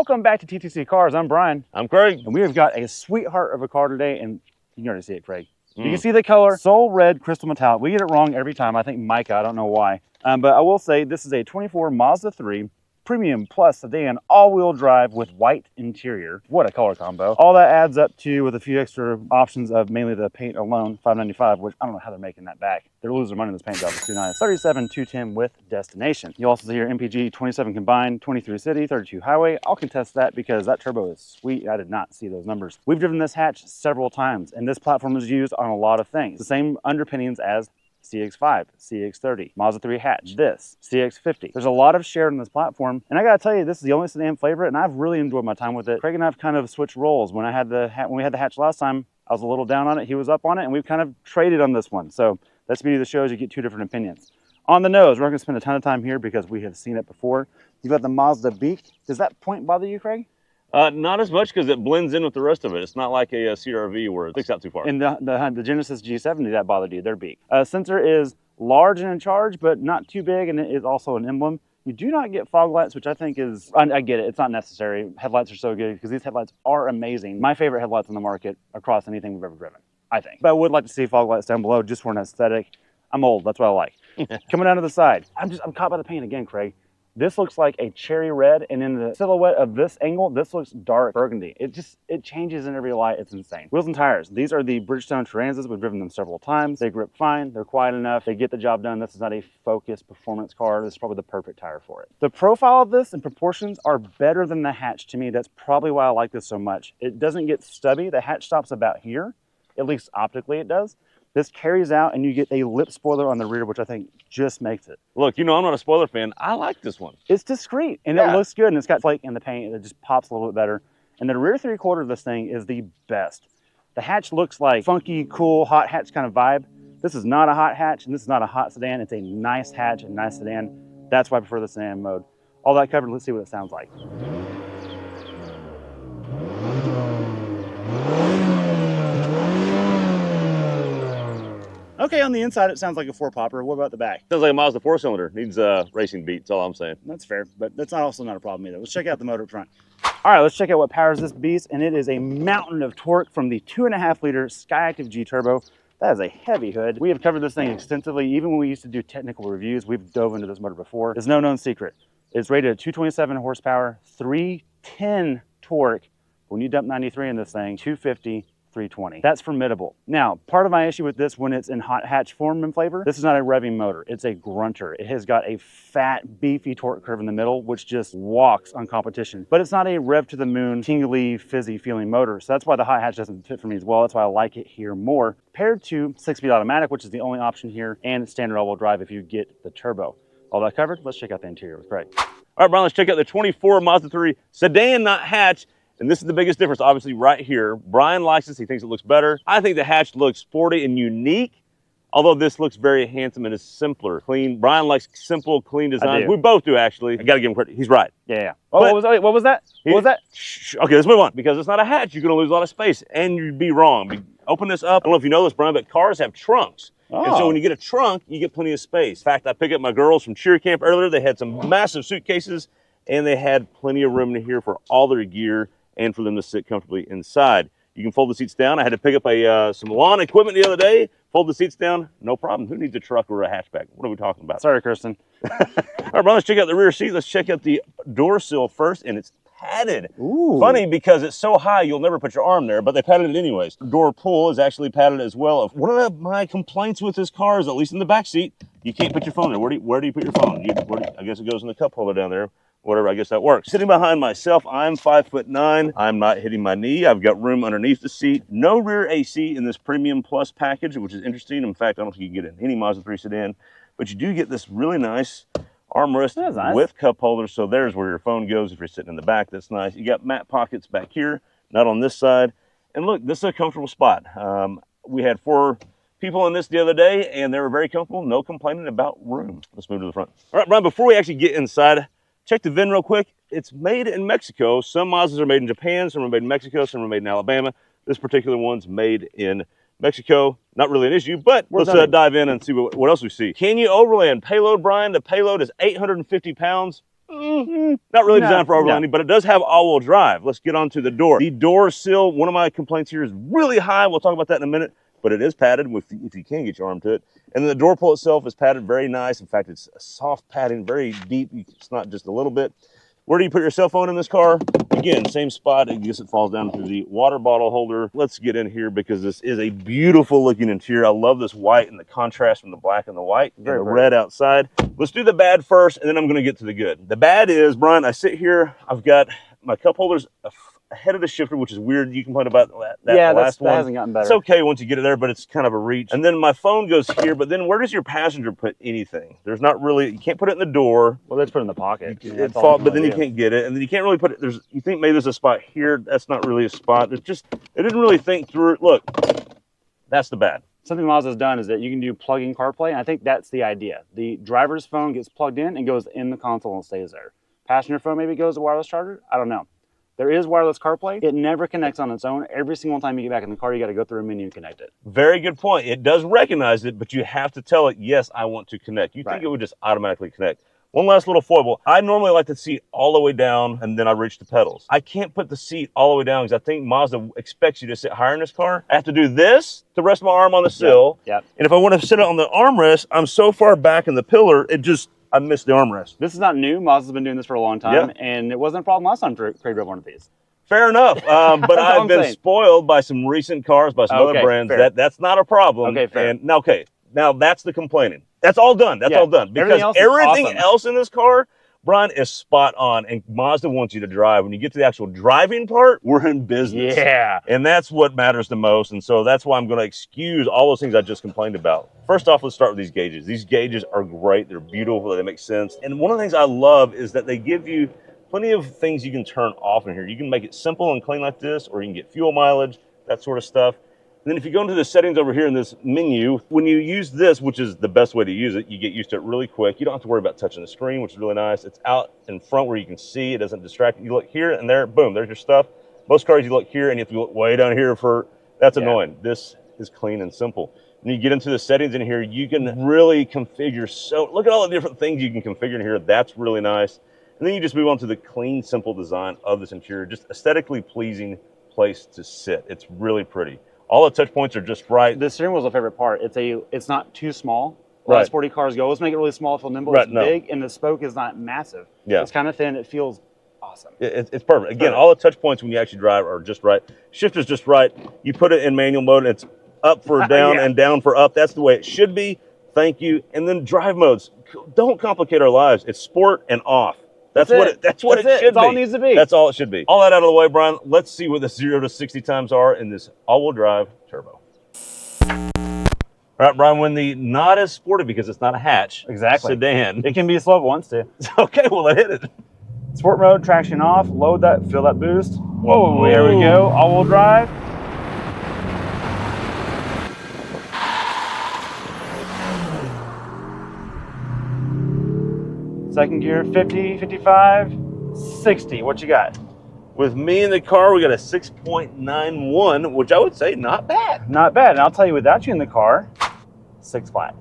Welcome back to TTC Cars. I'm Brian. I'm Craig. And we have got a sweetheart of a car today, and you can already see it, Craig. You can see the color, soul red crystal metallic. We get it wrong every time. I think Micah, I don't know why. But I will say this is a 24 Mazda 3 Premium Plus sedan, all-wheel drive with white interior. What a color combo. All that adds up to, with a few extra options of mainly the paint alone, $595, which I don't know how they're making that back. They're losing money in this paint job. It's too nice. 37,210 with destination. You also see here MPG 27 combined, 23 city, 32 highway. I'll contest that because that turbo is sweet. I did not see those numbers. We've driven this hatch several times, and this platform is used on a lot of things. The same underpinnings as CX-5, CX-30, Mazda 3 hatch, this, CX-50. There's a lot of shared on this platform, and I gotta tell you, this is the only sedan flavor, and I've really enjoyed my time with it. Craig and I have kind of switched roles. When we had the hatch last time, I was a little down on it, he was up on it, and we've kind of traded on this one. So that's the beauty of the show, is you get two different opinions. On the nose, we're not gonna spend a ton of time here because we have seen it before. You've got the Mazda beak. Does that point bother you, Craig? Not as much because it blends in with the rest of it. It's not like a CR-V where it sticks out too far. And the Genesis G70, that bothered you, their beak. Sensor is large and in charge, but not too big, and it is also an emblem. You do not get fog lights, which I think is, I get it, it's not necessary. Headlights are so good because these headlights are amazing. My favorite headlights on the market across anything we've ever driven, I think. But I would like to see fog lights down below just for an aesthetic. I'm old, that's what I like. Coming down to the side, I'm caught by the paint again, Craig. This looks like a cherry red, and in the silhouette of this angle, this looks dark burgundy. It changes in every light. It's insane. Wheels and tires. These are the Bridgestone Turanzas. We've driven them several times. They grip fine. They're quiet enough. They get the job done. This is not a Focus performance car. This is probably the perfect tire for it. The profile of this and proportions are better than the hatch to me. That's probably why I like this so much. It doesn't get stubby. The hatch stops about here. At least optically it does. This carries out, and you get a lip spoiler on the rear, which I think just makes it. Look, you know I'm not a spoiler fan. I like this one. It's discreet, and it looks good, and it's got flake in the paint that just pops a little bit better. And the rear three-quarter of this thing is the best. The hatch looks like funky, cool, hot hatch kind of vibe. This is not a hot hatch, and this is not a hot sedan. It's a nice hatch and nice sedan. That's why I prefer the sedan mode. All that covered, let's see what it sounds like. Okay, on the inside, it sounds like a four-popper. What about the back? Sounds like a Mazda 4-cylinder. Needs a racing beat, that's all I'm saying. That's fair, but that's also not a problem either. Let's check out the motor up front. All right, let's check out what powers this beast, and it is a mountain of torque from the 2.5-liter Skyactiv G Turbo. That is a heavy hood. We have covered this thing extensively. Even when we used to do technical reviews, we've dove into this motor before. It's no known secret. It's rated at 227 horsepower, 310 torque. When you dump 93 in this thing, 250, 320. That's formidable. Now, part of my issue with this when it's in hot hatch form and flavor, this is not a revving motor. It's a grunter. It has got a fat, beefy torque curve in the middle, which just walks on competition. But it's not a rev to the moon, tingly, fizzy feeling motor. So that's why the hot hatch doesn't fit for me as well. That's why I like it here more, paired to 6-speed automatic, which is the only option here, and standard all-wheel drive if you get the turbo. All that covered, let's check out the interior with Craig. All right, Brian, let's check out the 24 Mazda 3 sedan, not hatch. And this is the biggest difference, obviously, right here. Brian likes this. He thinks it looks better. I think the hatch looks sporty and unique, although this looks very handsome and is simpler, clean. Brian likes simple, clean design. We both do, actually. I got to give him credit. He's right. Yeah. Oh, what was that? What was that? What was that? Okay, let's move on. Because it's not a hatch, you're going to lose a lot of space, and you'd be wrong. Open this up. I don't know if you know this, Brian, but cars have trunks. Oh. And so when you get a trunk, you get plenty of space. In fact, I picked up my girls from cheer camp earlier. They had some massive suitcases, and they had plenty of room in here for all their gear and for them to sit comfortably inside. You can fold the seats down. I had to pick up some lawn equipment the other day. Fold the seats down, no problem. Who needs a truck or a hatchback? What are we talking about? Sorry, Kirsten. All right, Brian, let's check out the rear seat. Let's check out the door sill first, and it's padded. Ooh. Funny because it's so high you'll never put your arm there, but they padded it anyways. Door pull is actually padded as well. One of my complaints with this car is, at least in the back seat, you can't put your phone there. Where do you put your phone? I guess it goes in the cup holder down there. Whatever, I guess that works. Sitting behind myself, I'm 5'9". I'm not hitting my knee. I've got room underneath the seat. No rear AC in this Premium Plus package, which is interesting. In fact, I don't think you can get it in any Mazda 3 sedan, but you do get this really nice armrest with cup holders. So there's where your phone goes if you're sitting in the back. That's nice. You got mat pockets back here, not on this side. And look, this is a comfortable spot. We had 4 people in this the other day, and they were very comfortable. No complaining about room. Let's move to the front. All right, Brian, before we actually get inside, check the VIN real quick. It's made in Mexico. Some Mazdas are made in Japan, some are made in Mexico, some are made in Alabama. This particular one's made in Mexico. Not really an issue, but let's dive in and see what else we see. Can you overland? Payload, Brian, the payload is 850 pounds. Not really designed for overlanding, but it does have all-wheel drive. Let's get on to the door. The door sill, one of my complaints here, is really high. We'll talk about that in a minute, but it is padded if you can get your arm to it. And then the door pull itself is padded very nice. In fact, it's a soft padding, very deep. It's not just a little bit. Where do you put your cell phone in this car? Again, same spot. I guess it falls down through the water bottle holder. Let's get in here because this is a beautiful looking interior. I love this white and the contrast from the black and the white and the red outside. Let's do the bad first, and then I'm going to get to the good. The bad is, Brian, I sit here. I've got my cup holders ahead of the shifter, which is weird. You complained about that last one. That hasn't gotten better. It's okay once you get it there, but it's kind of a reach. And then my phone goes here, but then where does your passenger put anything? There's not really, you can't put it in the door. Well, let's put it in the pocket. But then you can't get it. And then you can't really put it, you think maybe there's a spot here. That's not really a spot. It didn't really think through it. Look, that's the bad. Something Mazda's done is that you can do plug-in CarPlay, and I think that's the idea. The driver's phone gets plugged in and goes in the console and stays there. Passenger phone maybe goes to wireless charger. I don't know. There is wireless CarPlay. It never connects on its own. Every single time you get back in the car, you got to go through a menu and connect it. Very good point. It does recognize it, but you have to tell it, yes, I want to connect. You think it would just automatically connect. One last little foible. I normally like the seat all the way down, and then I reach the pedals. I can't put the seat all the way down because I think Mazda expects you to sit higher in this car. I have to do this to rest my arm on the sill. Yep. And if I want to sit it on the armrest, I'm so far back in the pillar, I missed the armrest. This is not new. Mazda's been doing this for a long time, and it wasn't a problem last time Craig drove one of these. Fair enough, but I've been spoiled by some recent cars, by some other brands. That's not a problem. Okay, fair. And now that's the complaining. That's all done. That's all done. Because everything else in this car, Brian, is spot on, and Mazda wants you to drive. When you get to the actual driving part, we're in business. Yeah. And that's what matters the most, and so that's why I'm going to excuse all those things I just complained about. First off, let's start with these gauges. These gauges are great. They're beautiful. They make sense. And one of the things I love is that they give you plenty of things you can turn off in here. You can make it simple and clean like this, or you can get fuel mileage, that sort of stuff. And then if you go into the settings over here in this menu, when you use this, which is the best way to use it, you get used to it really quick. You don't have to worry about touching the screen, which is really nice. It's out in front where you can see. It doesn't distract you. You look here and there, boom, there's your stuff. Most cars you look here and you have to look way down here that's annoying. This is clean and simple. When you get into the settings in here, you can really configure. So look at all the different things you can configure in here. That's really nice. And then you just move on to the clean, simple design of this interior. Just aesthetically pleasing place to sit. It's really pretty. All the touch points are just right. The steering wheel is a favorite part. It's not too small. A lot of sporty cars go, let's make it really small, feel nimble. It's big, and the spoke is not massive. Yeah. It's kind of thin. It feels awesome. It's perfect. Again, all the touch points when you actually drive are just right. Shifter's just right. You put it in manual mode, and it's up for down and down for up. That's the way it should be. Thank you. And then drive modes. Don't complicate our lives. It's sport and off. That's what it should be. That's all it needs to be. That's all it should be. All that out of the way, Brian. Let's see what the 0 to 60 times are in this all-wheel drive turbo. All right, Brian, when the not as sporty because it's not a hatch sedan. It can be slow if it wants to. Okay, well, I hit it. Sport mode, traction off, load that, feel that boost. Whoa, there we go. All-wheel drive. Second gear, 50, 55, 60. What you got? With me in the car, we got a 6.91, which I would say not bad. Not bad. And I'll tell you, without you in the car, 6 flat.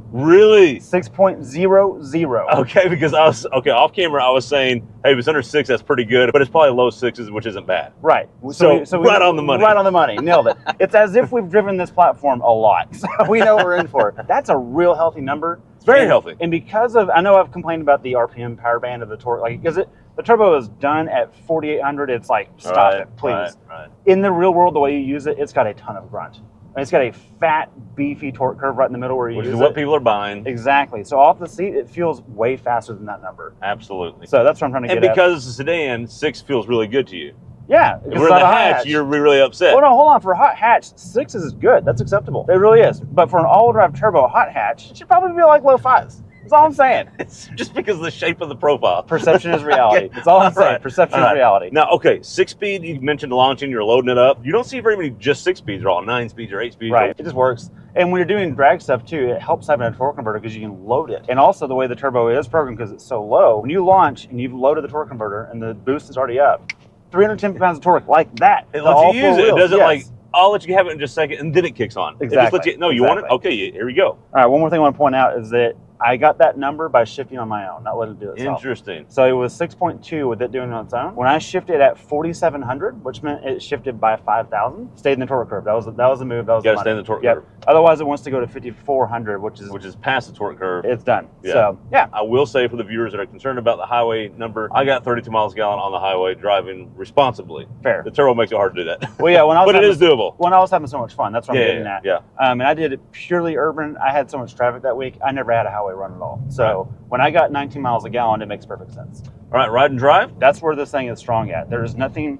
Really? 6.00. Okay, because off camera, I was saying, hey, if it's under 6, that's pretty good, but it's probably low 6s, which isn't bad. Right. So right on the money. Right on the money. Nailed it. It's as if we've driven this platform a lot. So we know what we're in for. That's a real healthy number. It's very healthy. And because of, I know I've complained about the RPM power band of the torque, because the turbo is done at 4,800. It's like, stop it, please. Right. In the real world, the way you use it, it's got a ton of grunt. And it's got a fat, beefy torque curve right in the middle where you use it. Which is what people are buying. Exactly. So off the seat, it feels way faster than that number. Absolutely. So that's what I'm trying to get at. And because it's a sedan, 6 feels really good to you. Yeah. If we're in the hatch, you're really upset. Well, no, hold on. For a hot hatch, 6 is good. That's acceptable. It really is. But for an all-wheel drive turbo hot hatch, it should probably be like low 5s. That's all I'm saying. It's just because of the shape of the profile. Perception is reality. That's all I'm saying. Perception is reality. Now, okay, 6-speed, you mentioned launching, you're loading it up. You don't see very many just 6-speeds. They're all 9-speeds or 8-speeds. Right. It just works. And when you're doing drag stuff too, it helps having a torque converter because you can load it. And also the way the turbo is programmed because it's so low, when you launch and you've loaded the torque converter and the boost is already up, 310 pounds of torque like that. It lets you use it. It doesn't like, I'll let you have it in just a second and then it kicks on. Exactly. It just lets you, no, you want it? Okay, here we go. All right, one more thing I want to point out is that I got that number by shifting on my own, not letting it do it itself. Interesting. So it was 6.2 with it doing it on its own. When I shifted at 4,700, which meant it shifted by 5,000, stayed in the torque curve. That was the move. That was You the got to stay in the torque Yep. curve. Otherwise, it wants to go to 5,400, which is past the torque curve. it's done. Yeah. So yeah, I will say for the viewers that are concerned about the highway number, I got 32 miles a gallon on the highway driving responsibly. fair. The turbo makes it hard to do that. Well, yeah, when I was but it is doable. When I was having so much fun, that's what I'm getting at. Yeah. And I did it purely urban. I had so much traffic that week. I never had a highway run at all. So when I got 19 miles a gallon, it makes perfect sense. All right, ride and drive. That's where this thing is strong at. There's nothing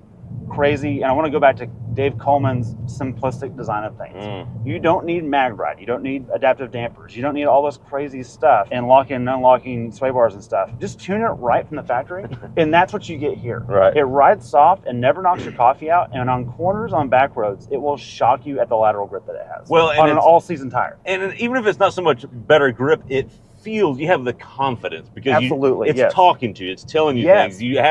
crazy, and I want to go back to Dave Coleman's simplistic design of things. You don't need mag ride. You don't need adaptive dampers. You don't need all this crazy stuff and locking and unlocking sway bars and stuff. Just tune it right from the factory, and that's what you get here. Right. It rides soft and never knocks your coffee out, and on corners, on back roads, it will shock you at the lateral grip that it has. Well, and on an all-season tire. And even if it's not so much better grip, it feels you have the confidence because Absolutely, it's yes. talking to you, it's telling you Yes. things. You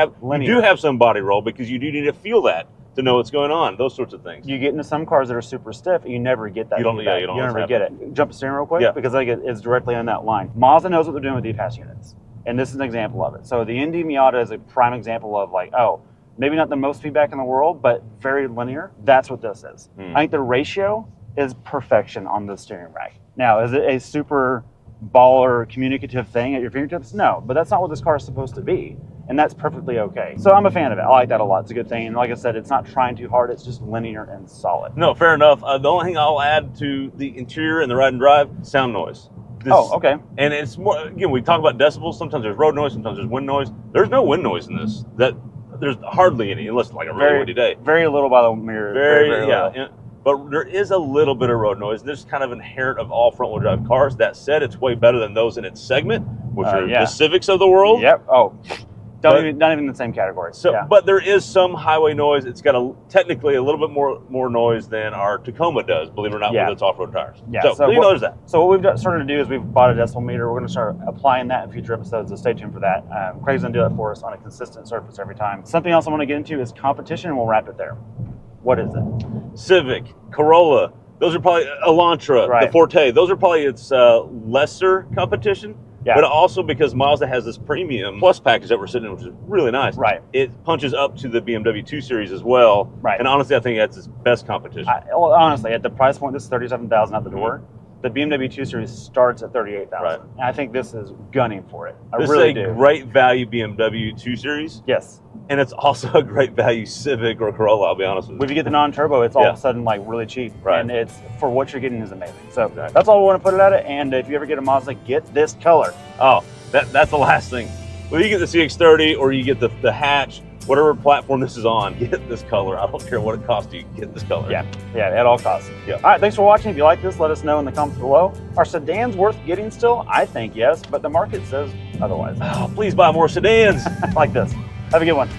do have some body roll because you do need to feel that to know what's going on. Those sorts of things. You get into some cars that are super stiff, and you never get that. You don't feedback. always never have get it. Jump to steering real quick, Yeah. because I think it's directly on that line. Mazda knows what they're doing with E-Pass units, and this is an example of it. So the Indy Miata is a prime example of like, oh, maybe not the most feedback in the world, but very linear. That's what this is. I think the ratio is perfection on the steering rack. Now, is it a super baller communicative thing at your fingertips? No, but that's not what this car is supposed to be. And that's perfectly okay. So I'm a fan of it. I like that a lot. It's a good thing. And like I said, it's not trying too hard. It's just linear and solid. No, fair enough. The only thing I'll add to the interior and the ride and drive, sound noise. Okay. And it's more, again, we talk about decibels. Sometimes there's road noise, sometimes there's wind noise. There's no wind noise in this. There's hardly any, unless like a really windy day. Very little by the mirror. Very little. But there is a little bit of road noise. This is kind of inherent of all front-wheel drive cars. That said, it's way better than those in its segment, which are the Civics of the world. Yep. Oh, not even in the same category. So, but there is some highway noise. It's got technically a little bit more noise than our Tacoma does, believe it or not, with its off-road tires. Yeah. So you know there's that. So what we've started to do is we've bought a decibel meter. We're going to start applying that in future episodes, so stay tuned for that. Craig's going to do that for us on a consistent surface every time. Something else I want to get into is competition, and we'll wrap it there. What is it? Civic, Corolla, those are probably Elantra, the Forte. Those are probably its lesser competition. Yeah. But also because Mazda has this premium plus package that we're sitting in, which is really nice. Right. It punches up to the BMW 2 Series as well. Right. And honestly, I think that's its best competition. Honestly, at the price point, this is $37,000 out the door. The BMW 2 Series starts at $38,000. Right. And I think this is gunning for it. This is a great value BMW 2 Series. Yes. And it's also a great value Civic or Corolla, I'll be honest with you. If you get the non-turbo, it's all of a sudden like really cheap. Right. And it's for what you're getting is amazing. So that's all we want to put it at it. And if you ever get a Mazda, get this color. Oh, that's the last thing. Well, you get the CX-30 or you get the hatch, whatever platform this is on, get this color. I don't care what it costs you, get this color. Yeah, at all costs. Yeah. All right, thanks for watching. If you like this, let us know in the comments below. Are sedans worth getting still? I think yes, but the market says otherwise. Oh, please buy more sedans. Like this. Have a good one.